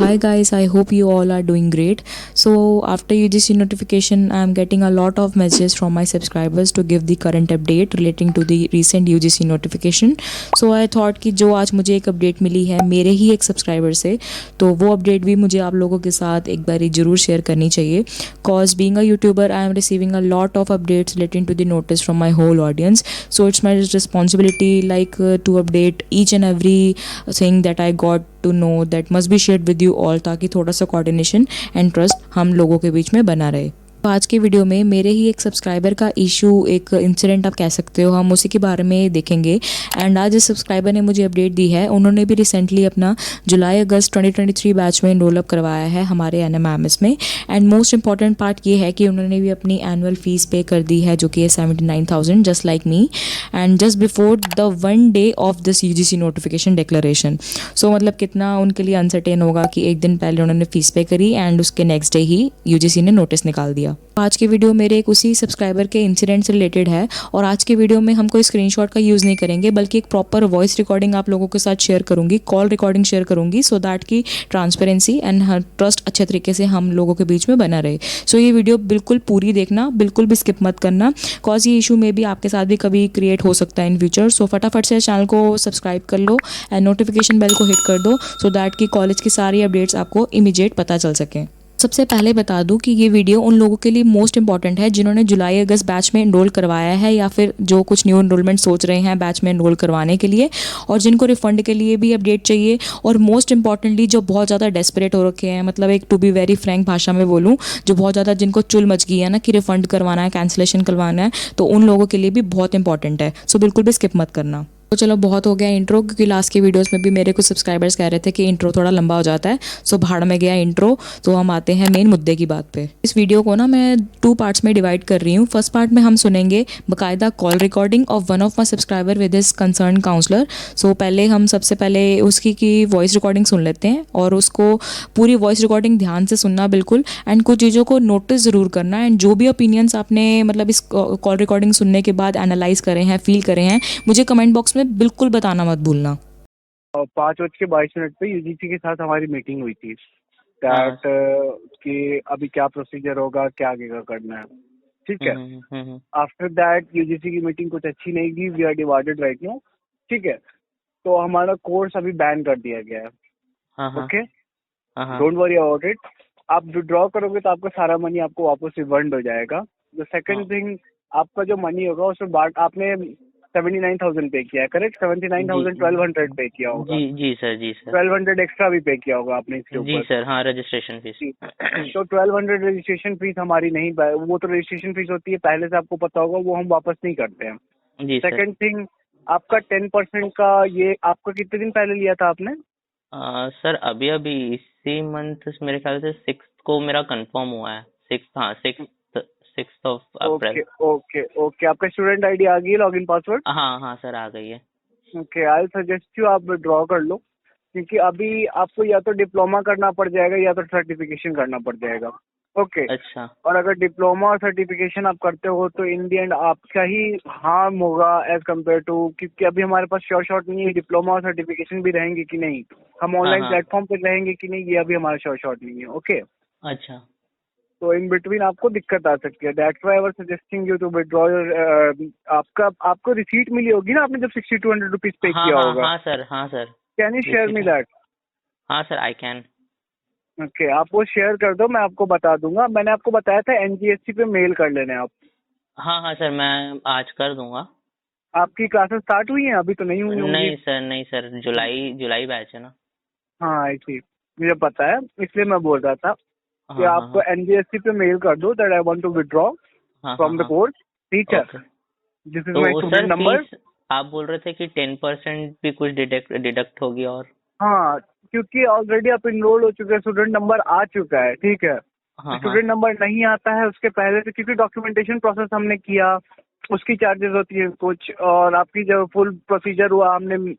hi guys, I hope you all are doing great. So after UGC notification, I am getting a lot of messages from my subscribers to give the current update relating to the recent UGC notification. So I thought कि जो आज मुझे एक update मिली है मेरे ही एक subscriber से, तो वो अपडेट भी मुझे आप लोगों के साथ एक बारी ज़रूर शेयर करनी चाहिए. Cause being a YouTuber, I am receiving a lot of updates relating to the notice from my whole audience. So it's my responsibility to update each and every thing that I got to know that must be shared with you all, ताकि थोड़ा सा coordination and trust हम लोगों के बीच में बना रहे. तो आज के वीडियो में मेरे ही एक सब्सक्राइबर का इशू, एक इंसिडेंट आप कह सकते हो, हम उसी के बारे में देखेंगे. एंड आज इस सब्सक्राइबर ने मुझे अपडेट दी है. उन्होंने भी रिसेंटली अपना जुलाई अगस्त 2023 बैच में एनरोल अप करवाया है हमारे NMIMS में. एंड मोस्ट इंपॉर्टेंट पार्ट ये है कि उन्होंने भी अपनी एनुअल फीस पे कर दी है, जो कि है 79,000, just like me, and just before the 1 day of this UGC notification declaration. So मतलब कितना उनके लिए अनसर्टेन होगा कि एक दिन पहले उन्होंने फीस पे करी एंड उसके नेक्स्ट डे ही UGC ने नोटिस निकाल दिया. आज के वीडियो मेरे एक उसी सब्सक्राइबर के इंसिडेंट से रिलेटेड है. और आज के वीडियो में हम कोई स्क्रीनशॉट का यूज़ नहीं करेंगे, बल्कि एक प्रॉपर वॉइस रिकॉर्डिंग आप लोगों के साथ शेयर करूंगी, कॉल रिकॉर्डिंग शेयर करूंगी, सो दैट की ट्रांसपेरेंसी एंड ट्रस्ट अच्छे तरीके से हम लोगों के बीच में बना रहे. सो ये वीडियो बिल्कुल पूरी देखना, बिल्कुल भी स्किप मत करना, कॉज ये इशू में भी आपके साथ भी कभी क्रिएट हो सकता है इन फ्यूचर. सो फटाफट से चैनल को सब्सक्राइब कर लो एंड नोटिफिकेशन बेल को हिट कर दो, सो दैट की कॉलेज की सारी अपडेट्स आपको इमीडिएट पता चल सकें. सबसे पहले बता दूं कि ये वीडियो उन लोगों के लिए मोस्ट इंपॉर्टेंट है जिन्होंने जुलाई अगस्त बैच में एनरोल करवाया है, या फिर जो कुछ न्यू एनरोलमेंट सोच रहे हैं बैच में एनरोल करवाने के लिए, और जिनको रिफंड के लिए भी अपडेट चाहिए, और मोस्ट इंपॉर्टेंटली जो बहुत ज़्यादा डेस्परेट हो रखे हैं, मतलब एक टू बी वेरी फ्रैंक भाषा में बोलूँ, जो बहुत ज़्यादा जिनको चुल मच गई है ना कि रिफंड करवाना है, कैंसिलेशन करवाना है, तो उन लोगों के लिए भी बहुत इंपॉर्टेंट है. सो बिल्कुल भी स्किप मत करना. तो चलो, बहुत हो गया इंट्रो, क्योंकि लास्ट के वीडियोस में भी मेरे कुछ सब्सक्राइबर्स कह रहे थे कि इंट्रो थोड़ा लंबा हो जाता है. सो भाड़ में गया इंट्रो. तो हम आते हैं मेन मुद्दे की बात पे. इस वीडियो को ना मैं 2 पार्ट्स में डिवाइड कर रही हूँ. फर्स्ट पार्ट में हम सुनेंगे बाकायदा call recording of one of my subscriber with his concern counsellor. So पहले हम सबसे पहले उसकी की वॉइस रिकॉर्डिंग सुन लेते हैं, और उसको पूरी वॉइस रिकॉर्डिंग ध्यान से सुनना बिल्कुल, एंड कुछ चीज़ों को नोटिस ज़रूर करना. एंड जो भी ओपिनियंस आपने मतलब इस कॉल रिकॉर्डिंग सुनने के बाद एनालाइज करे हैं, फील करे हैं, मुझे कमेंट बॉक्स में बिल्कुल बताना मत भूलना. 5:22 पे यूजीसी के साथ हमारी मीटिंग हुई थी दैट कि अभी क्या प्रोसीजर होगा, क्या आगे का करना है. ठीक है. आफ्टर दैट यूजीसी की मीटिंग कुछ अच्छी नहीं गई. We are divided right now. ठीक है. तो हमारा कोर्स अभी बैन कर दिया गया है. Okay, don't worry about it. आप विड्रॉ करोगे तो आपका सारा मनी आपको वापस रिफंड हो जाएगा. द सेकंड थिंग, आपका जो मनी होगा उसमें बाद आपने 79,000 पे किया है, करेक्ट? 79,000 1200 पे किया होगा. जी सर, जी सर. 1200 एक्स्ट्रा भी पे किया होगा आपने इसके ऊपर. जी सर, हाँ, रजिस्ट्रेशन फीस. तो 1200 रजिस्ट्रेशन फीस हमारी नहीं, वो तो रजिस्ट्रेशन फीस होती है, पहले से आपको पता होगा, वो हम वापस नहीं करते हैं. जी सर. सेकंड थिंग, आपका 10% का ये आपका कितने दिन पहले लिया था आपने? सर अभी अभी इसी मंथ मेरे ख्याल से 6 को मेरा कंफर्म हुआ है. 6 ऑफ अप्रैल. ओके. आपका स्टूडेंट आईडी आ गई है, लॉगिन पासवर्ड? हाँ सर, आ गई है. ओके, आई सजेस्ट यू आप ड्रॉ कर लो, क्योंकि अभी आपको या तो डिप्लोमा करना पड़ जाएगा या तो सर्टिफिकेशन करना पड़ जाएगा. ओके. अच्छा. और अगर डिप्लोमा और सर्टिफिकेशन आप करते हो तो इन दी एंड आपका ही हार्म होगा एज कम्पेयर टू, क्योंकि अभी हमारे पास श्योर शॉट नहीं है डिप्लोमा और सर्टिफिकेशन भी रहेंगे कि नहीं, हम ऑनलाइन प्लेटफॉर्म पे रहेंगे कि नहीं, ये अभी हमारा श्योर शॉट नहीं है. ओके. अच्छा. तो इन बिटवीन आपको दिक्कत आ सकती है. That's why I was suggesting you to withdraw your. आपको रिसीट मिली होगी ना, आपने जब 6200 रुपीज पे किया होगा. हाँ sir. Can you share me that? हाँ सर, आई कैन. ओके, आप वो शेयर कर दो, मैं आपको बता दूंगा. मैंने आपको बताया था NGSC पे मेल कर लेने आप. हाँ सर, मैं आज कर दूंगा. आपकी क्लासेस स्टार्ट हुई हैं? अभी तो नहीं हुई होंगी. नहीं सर, जुलाई बैच है ना. हाँ, ऐसी मुझे पता है, इसलिए मैं बोल रहा था कि आपको NGSC पे मेल कर दो that I want to withdraw from the course. ठीक है. This is my student number. आप बोल रहे थे कि 10% भी कुछ डिडक्ट होगी. और हाँ, क्योंकि ऑलरेडी आप इनरोल हो चुके हैं, स्टूडेंट नंबर आ चुका है. ठीक है. स्टूडेंट नंबर नहीं आता है उसके पहले से, क्योंकि डॉक्यूमेंटेशन प्रोसेस हमने किया, उसकी चार्जेस होती है कुछ, और आपकी जब फुल प्रोसीजर हुआ, हमने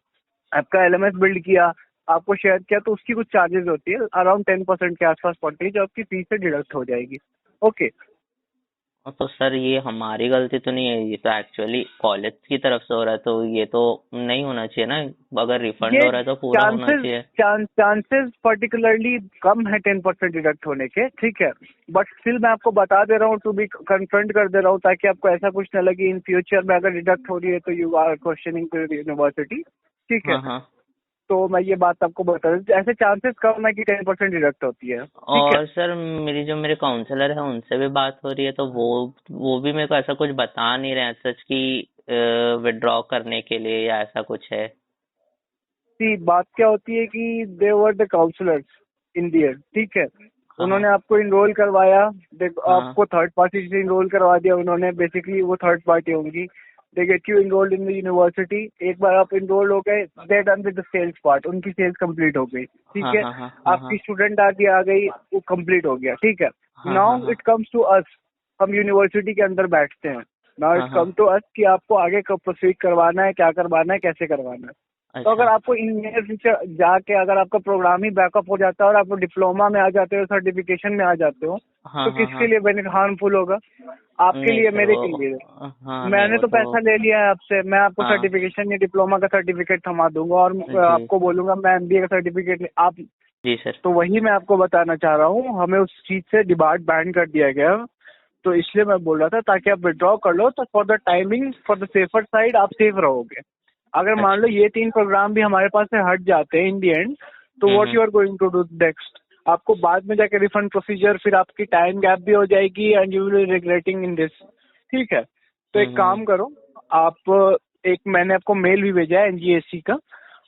आपका LMS बिल्ड किया, आपको शेयर किया, तो उसकी कुछ चार्जेस होती है, अराउंड 10% के आसपास पड़ती है, जो आपकी फीस से डिडक्ट हो जाएगी. ओके. तो सर ये हमारी गलती तो नहीं है, ये तो एक्चुअली कॉलेज की तरफ से हो रहा है, तो ये तो नहीं होना चाहिए ना। अगर रिफंड ये हो रहा है तो पूरा होना चांसेस चाहिए। चांसेस पर्टिकुलरली कम है 10% डिडक्ट होने के, ठीक है, बट स्टिल मैं आपको बता दे रहा हूँ, टू बी कन्फ्रंट कर दे रहा हूँ, ताकि आपको ऐसा कुछ न लगे इन फ्यूचर में अगर डिडक्ट हो रही है तो यू आर क्वेश्चनिंग यूनिवर्सिटी, ठीक है। हाँ। तो मैं ये बात आपको बता दूं, ऐसे चांसेस कम है कि 10% डिडक्ट होती है, ठीक है। और सर मेरे काउंसलर है उनसे भी बात हो रही है, तो वो भी मेरे को ऐसा कुछ बता नहीं रहे हैं सच की विड्रॉ करने के लिए या ऐसा कुछ है। सी बात क्या होती है कि whether the counsellors in the end, ठीक है। उन्होंने आपको इनरोल करवाया, हाँ आपको थर्ड पार्टी से इनरोल करवा दिया उन्होंने, बेसिकली वो थर्ड पार्टी होंगी। They get you enrolled in the university. एक बार आप इनरोल हो गए, they done with the sales part, उनकी सेल्स कंप्लीट हो गई, ठीक हाँ है। हाँ हाँ हाँ आपकी स्टूडेंट आगे आ गई, वो कंप्लीट हो गया, ठीक है। हाँ हाँ नाउ हाँ इट कम्स टू अस, हम यूनिवर्सिटी के अंदर बैठते हैं। नाउ हाँ इट हाँ। कम टू अस कि आपको आगे कब प्रोसीड करवाना है, क्या करवाना है, कैसे करवाना है। तो अगर अच्छा। आपको इन नियर फ्यूचर जाके अगर आपका प्रोग्राम ही बैकअप हो जाता है और आप डिप्लोमा में आ जाते हो, सर्टिफिकेशन में आ जाते हो, हाँ तो हाँ किसके हाँ। लिए बेनिफिट हार्मफुल होगा? आपके नहीं लिए, सर मेरे वो, के लिए। हाँ नहीं मैंने वो तो तो, पैसा ले लिया है आपसे, मैं आपको हाँ सर्टिफिकेशन या डिप्लोमा का सर्टिफिकेट थमा दूंगा और जी आपको बोलूंगा मैं एमबीए का सर्टिफिकेट आप। जी सर। तो वही मैं आपको बताना चाह रहा हूँ, हमें उस चीज से डिबार्ट बैन कर दिया गया, तो इसलिए मैं बोल रहा था ताकि आप विड्रॉ कर लो, तो for the timing, for the safer side आप सेफ रहोगे। अगर मान लो अच्छा। ये 3 प्रोग्राम भी हमारे पास से हट जाते हैं इन दी एंड, तो what you are going to do next? आपको बाद में जाके रिफंड प्रोसीजर, फिर आपकी टाइम गैप भी हो जाएगी and you will regretting in this, ठीक है। तो एक काम करो आप, एक मैंने आपको मेल भी भेजा है एनजीएससी का,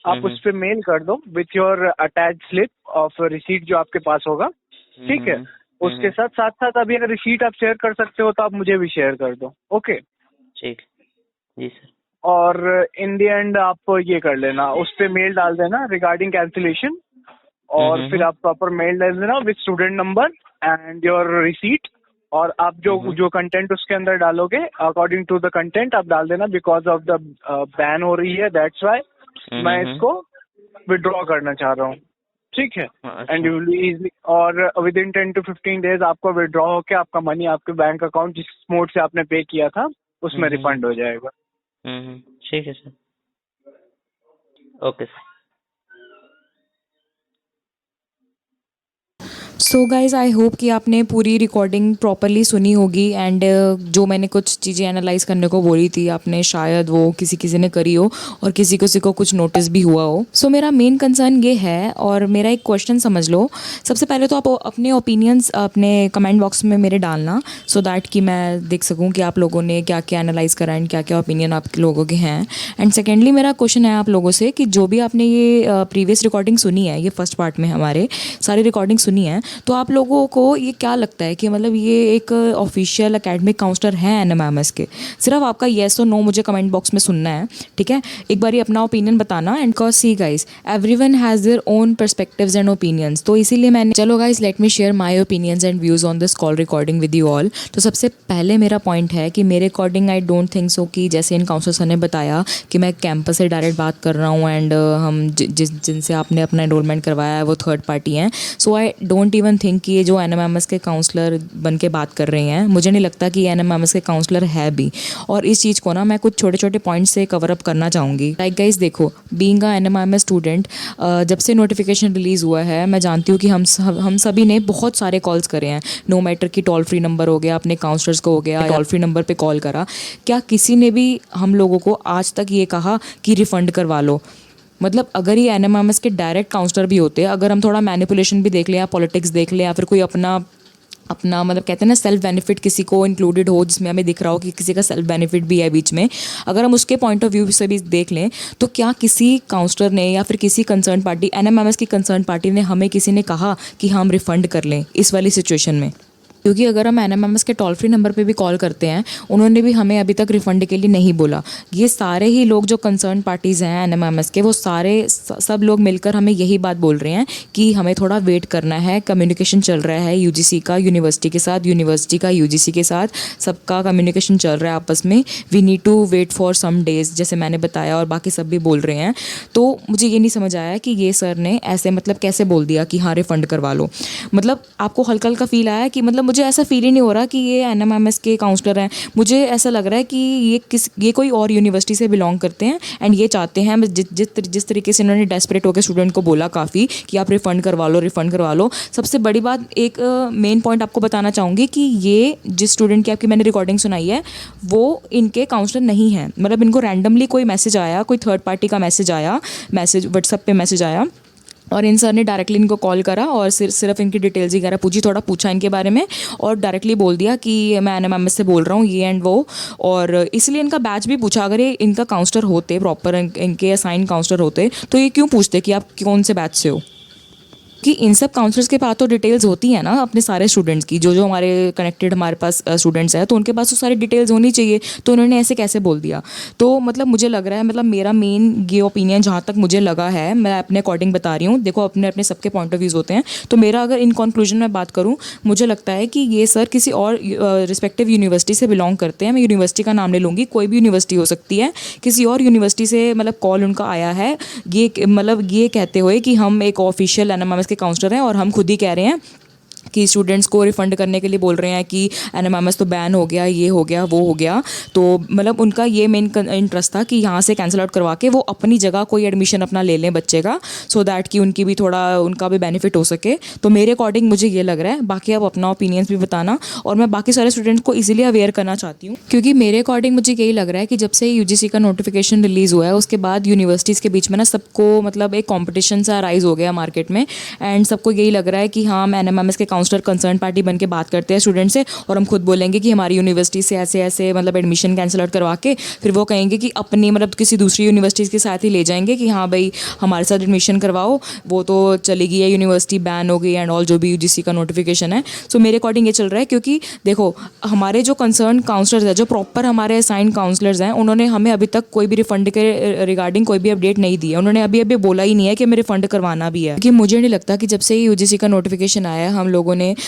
आप उस पर मेल कर दो with your attach slip of receipt जो आपके पास होगा, ठीक है। उसके साथ साथ साथ अभी अगर रिसीट आप शेयर कर सकते हो तो आप मुझे भी शेयर कर दो, ओके। ठीक। जी सर। और इन द एंड आप ये कर लेना, उस पे मेल डाल देना रिगार्डिंग कैंसिलेशन, और फिर आप प्रॉपर मेल डाल देना with student number and your receipt, और आप जो कंटेंट उसके अंदर डालोगे अकॉर्डिंग टू द कंटेंट आप डाल देना, बिकॉज ऑफ द बैन हो रही है, दैट्स वाई मैं इसको विड्रॉ करना चाह रहा हूँ, ठीक है। एंड यू विल इजीली, और विद इन 10 to 15 डेज आपको विड्रॉ होके आपका मनी आपके बैंक अकाउंट जिस मोड से आपने पे किया था उसमें रिफंड हो जाएगा। ठीक है sir. Okay sir. So guys I hope कि आपने पूरी रिकॉर्डिंग प्रॉपरली सुनी होगी एंड जो मैंने कुछ चीज़ें एनालाइज करने को बोली थी आपने शायद वो किसी ने करी हो और किसी को कुछ नोटिस भी हुआ हो। सो मेरा मेन कंसर्न ये है, और मेरा एक क्वेश्चन समझ लो। सबसे पहले तो आप अपने ओपिनियंस अपने कमेंट बॉक्स में मेरे डालना, सो दैट कि मैं देख सकूँ कि आप लोगों ने क्या क्या एनालाइज करा एंड क्या क्या ओपिनियन आप लोगों के हैं। एंड सेकेंडली मेरा क्वेश्चन है आप लोगों से कि जो भी आपने ये प्रीवियस रिकॉर्डिंग सुनी है, ये फर्स्ट पार्ट में हमारे सारी रिकॉर्डिंग सुनी है, तो आप लोगों को ये क्या लगता है कि मतलब ये एक ऑफिशियल एकेडमिक काउंसलर है एनएमएमएस के? सिर्फ आपका येस और नो मुझे कमेंट बॉक्स में सुनना है, ठीक है। एक बार अपना ओपिनियन बताना, and cause see guys everyone has their own perspectives and opinions, तो इसीलिए मैंने, चलो guys let me share my opinions and views on this call recording with you all. तो सबसे पहले मेरा पॉइंट है कि मेरे according I don't think so कि जैसे इन काउंसलर्स ने बताया कि मैं कैंपस से डायरेक्ट बात कर रहा हूँ एंड हम जिनसे आपने अपना एनरोलमेंट करवाया है वो थर्ड पार्टी हैं। सो आई डोंट इवन थिंक कि ये जो एनएमएमएस के काउंसलर बन के बात कर रहे हैं, मुझे नहीं लगता कि एनएमएमएस के काउंसलर है भी। और इस चीज़ को ना मैं कुछ छोटे छोटे पॉइंट्स से कवर अप करना चाहूँगी। लाइक गाइज देखो, बीइंग अ एनएमएमएस स्टूडेंट, जब से नोटिफिकेशन रिलीज़ हुआ है मैं जानती हूँ कि हम सभी ने बहुत सारे कॉल्स करे हैं, नो मैटर कि टोल फ्री नंबर हो गया, अपने काउंसलर्स को हो गया, टोल फ्री नंबर पे कॉल करा। क्या किसी ने भी हम लोगों को आज तक ये कहा कि रिफ़ंड करवा लो? मतलब अगर ये एनएमएमएस के डायरेक्ट काउंसलर भी होते, अगर हम थोड़ा मैनिपुलेशन भी देख लें या पॉलिटिक्स देख लें या फिर कोई अपना मतलब कहते हैं ना सेल्फ बेनिफिट किसी को इंक्लूडेड हो, जिसमें हमें दिख रहा हो कि किसी का सेल्फ बेनिफिट भी है बीच में, अगर हम उसके पॉइंट ऑफ व्यू से भी देख लें, तो क्या किसी काउंसलर ने या फिर किसी कंसर्न पार्टी, एनएमएमएस की कंसर्न पार्टी ने हमें किसी ने कहा कि हम रिफ़ंड कर लें इस वाली सिचुएशन में? क्योंकि अगर हम एनएमएमएस के टोल फ्री नंबर पे भी कॉल करते हैं, उन्होंने भी हमें अभी तक रिफ़ंड के लिए नहीं बोला। ये सारे ही लोग जो कंसर्न पार्टीज़ हैं एनएमएमएस के, वो सारे सब लोग मिलकर हमें यही बात बोल रहे हैं कि हमें थोड़ा वेट करना है, कम्युनिकेशन चल रहा है यूजीसी का यूनिवर्सिटी के साथ, यूनिवर्सिटी का यूजीसी के साथ, सबका कम्युनिकेशन चल रहा है आपस में, we need to wait for some days, जैसे मैंने बताया और बाकी सब भी बोल रहे हैं। तो मुझे ये नहीं समझ आया कि ये सर ने ऐसे मतलब कैसे बोल दिया कि हाँ रिफ़ंड करवा लो। मतलब आपको हल्का हल्का फील आया कि मतलब मुझे ऐसा फील ही नहीं हो रहा कि ये NMMS के काउंसलर हैं। मुझे ऐसा लग रहा है कि ये कोई और यूनिवर्सिटी से बिलोंग करते हैं एंड ये चाहते हैं, जिस तरीके से इन्होंने डेस्परेट होकर स्टूडेंट को बोला काफ़ी कि आप रिफ़ंड करवा लो। सबसे बड़ी बात, एक मेन पॉइंट आपको बताना चाहूँगी कि ये जिस स्टूडेंट की आपकी मैंने रिकॉर्डिंग सुनाई है वो इनके काउंसलर नहीं है। मतलब इनको रैंडमली कोई मैसेज आया, कोई थर्ड पार्टी का मैसेज व्हाट्सएप पे मैसेज आया और इन सर ने डायरेक्टली इनको कॉल करा और सिर्फ इनकी डिटेल्स वगैरह पूछी, थोड़ा पूछा इनके बारे में और डायरेक्टली बोल दिया कि मैं NMMS से बोल रहा हूँ ये एंड वो। और इसलिए इनका बैच भी पूछा। अगर ये इनका काउंसलर होते, प्रॉपर इनके असाइन काउंसलर होते, तो ये क्यों पूछते कि आप कौन से बैच से हो? कि इन सब काउंसलर्स के पास तो डिटेल्स होती हैं ना अपने सारे स्टूडेंट्स की, जो हमारे कनेक्टेड हमारे पास स्टूडेंट्स हैं, तो उनके पास तो सारी डिटेल्स होनी चाहिए। तो उन्होंने ऐसे कैसे बोल दिया? तो मतलब मुझे लग रहा है, मतलब मेरा मेन ये ओपिनियन जहाँ तक मुझे लगा है, मैं अपने अकॉर्डिंग बता रही हूँ, देखो अपने अपने सबके पॉइंट ऑफ व्यूज़ होते हैं। तो मेरा अगर इन कंक्लूजन में बात करूँ, मुझे लगता है कि ये सर किसी और रिस्पेक्टिव यूनिवर्सिटी से बिलोंग करते हैं। मैं यूनिवर्सिटी का नाम ले लूँगी, कोई भी यूनिवर्सिटी हो सकती है, किसी और यूनिवर्सिटी से मतलब कॉल उनका आया है, ये कहते हुए कि हम एक ऑफिशियल NMMS के काउंसलर हैं और हम खुद ही कह रहे हैं कि स्टूडेंट्स को रिफ़ंड करने के लिए बोल रहे हैं कि NMMS तो बैन हो गया, ये हो गया, वो हो गया। तो मतलब उनका ये मेन इंटरेस्ट था कि यहाँ से कैंसिल आउट करवा के वो अपनी जगह कोई एडमिशन अपना ले लें बच्चे का, सो दैट कि उनकी भी थोड़ा उनका भी बेनिफिट हो सके। तो मेरे अकॉर्डिंग मुझे ये लग रहा है। बाकी आप अपना ओपिनियंस भी बताना और मैं बाकी सारे स्टूडेंट्स को इजीली अवेयर करना चाहती हूँ, क्योंकि मेरे अकॉर्डिंग मुझे यही लग रहा है कि जब से UGC का नोटिफिकेशन रिलीज़ हुआ है उसके बाद यूनिवर्सिटीज़ के बीच में ना सबको मतलब एक कॉम्पिटिशन सा राइज हो गया मार्केट में एंड सबको यही लग रहा है कि हाँ, हम NMMS के काउंसलर कंसर्न पार्टी बन के बात करते हैं स्टूडेंट से और हम खुद बोलेंगे कि हमारी यूनिवर्सिटी से ऐसे ऐसे मतलब एडमिशन कैंसिल आउट करवा के फिर वो कहेंगे कि अपनी मतलब किसी दूसरी यूनिवर्सिटीज़ के साथ ही ले जाएंगे कि हाँ भाई हमारे साथ एडमिशन करवाओ, वो तो चली गई है यूनिवर्सिटी, बैन हो गई एंड ऑल, जो भी UGC का नोटिफिकेशन है। सो मेरे अकॉर्डिंग ये चल रहा है, क्योंकि देखो हमारे जो कंसर्न काउंसलर्स हैं, जो प्रॉपर हमारे असाइन काउंसलर्स हैं, उन्होंने हमें अभी तक कोई भी रिफंड के रिगार्डिंग कोई भी अपडेट नहीं दी है। उन्होंने अभी बोला ही नहीं है कि हमें रिफंड करवाना भी है, क्योंकि मुझे नहीं लगता कि जब से UGC का नोटिफिकेशन आया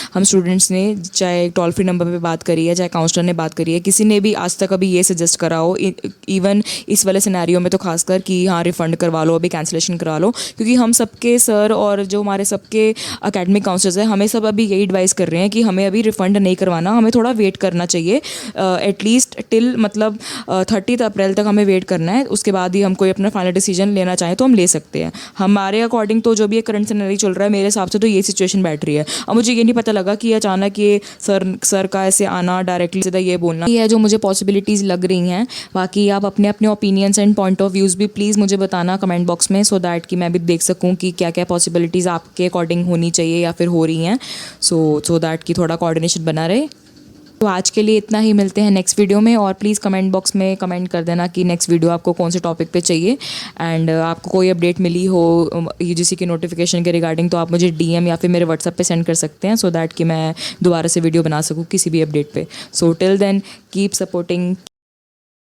हम स्टूडेंट्स ने चाहे टोल फ्री नंबर पे बात करी है, चाहे काउंसलर ने बात करी है, किसी ने भी आज तक अभी ये सजेस्ट करा हो, इवन इस वाले सिनेरियो में तो खासकर कि हाँ रिफंड करवा लो, अभी कैंसिलेशन करवा लो। क्योंकि हम सबके सर और जो हमारे सबके अकेडमिक काउंसलर्स हैं, हमें सब अभी यही एडवाइस कर रहे हैं कि हमें अभी रिफंड नहीं करवाना, हमें थोड़ा वेट करना चाहिए, एटलीस्ट टिल मतलब 30 अप्रैल तक हमें वेट करना है। उसके बाद ही हम कोई अपना फाइनल डिसीजन लेना चाहें तो हम ले सकते हैं। हमारे अकॉर्डिंग तो जो भी करंट सिनेरियो चल रहा है, मेरे हिसाब से तो ये सिचुएशन बैठ रही है। अब मुझे ये नहीं पता लगा कि अचानक ये सर का ऐसे आना, डायरेक्टली सीधा ये बोलना, ये है जो मुझे पॉसिबिलिटीज़ लग रही हैं। बाकी आप अपने अपने opinions and point of views भी प्लीज़ मुझे बताना कमेंट बॉक्स में, सो दैट कि मैं भी देख सकूं कि क्या क्या पॉसिबिलिटीज़ आपके अकॉर्डिंग होनी चाहिए या फिर हो रही हैं, सो दैट कि थोड़ा कोऑर्डिनेशन बना रहे। तो आज के लिए इतना ही, मिलते हैं नेक्स्ट वीडियो में। और प्लीज़ कमेंट बॉक्स में कमेंट कर देना कि नेक्स्ट वीडियो आपको कौन से टॉपिक पे चाहिए एंड आपको कोई अपडेट मिली हो UGC के नोटिफिकेशन के रिगार्डिंग तो आप मुझे DM या फिर मेरे व्हाट्सएप पे सेंड कर सकते हैं, सो दैट कि मैं दोबारा से वीडियो बना सकूँ किसी भी अपडेट पे। So till then keep supporting.